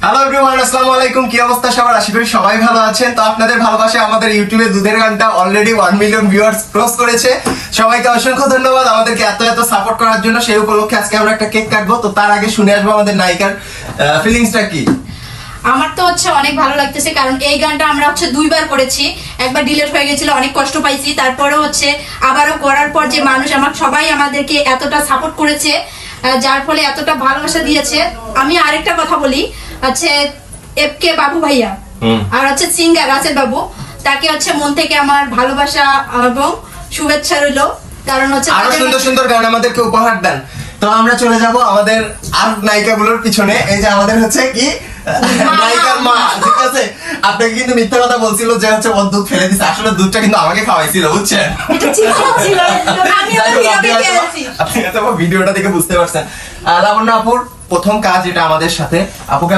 Hello everyone, আসসালামু আলাইকুম। কি অবস্থা সবার? আশা করি সবাই ভালো আছেন। তো আপনাদের ভালোবাসায় আমাদের ইউটিউবে দুধের গানটা অলরেডি 1 মিলিয়ন ভিউয়ার্স ক্রস করেছে। সবাইকে অসংখ্য ধন্যবাদ আমাদেরকে এত এত সাপোর্ট করার জন্য। সেই উপলক্ষে আজকে আমরা একটা কেক কাটবো। তো তার আগে শুনে আসবো আমাদের নায়িকার ফিলিংসটা কি। আমার তো অনেক ভালো লাগতেছে, কারণ এই গানটা আমরা দুইবার করেছি। একবার ডিলিট হয়ে গেছিল, অনেক কষ্ট পাইছি। তারপরে আবারও করার পর যে মানুষ সবাই আমাদেরকে এতটা সাপোর্ট করেছে, যার ফলে এতটা ভালোবাসা দিয়েছে। আমি আরেকটা কথা বলি, এফকে বাবু ভাইয়া আর সিঙ্গার রাসেল বাবু, তাকে মন থেকে আমার ভালোবাসা এবং শুভেচ্ছা রইলো। কারণ আরো সুন্দর সুন্দর গান আমাদেরকে উপহার দেন। তো আমরা চলে যাব আমাদের আর নায়িকাগুলোর পিছনে। এই যে আমাদের কি নায়িকার মা, ঠিক আছে? আপনাকে কিন্তু মিথ্যা কথা বলছিল যে ওর দুধ ফেলে দিছে, আসলে দুধটা কিন্তু আমাকে খাওয়াইছিল, বুঝছেন? আপনি ভিডিওটা দেখে বুঝতে পারছেন। লাবণ্য আপুর প্রথম কাজ এটা আমাদের সাথে। আপুকে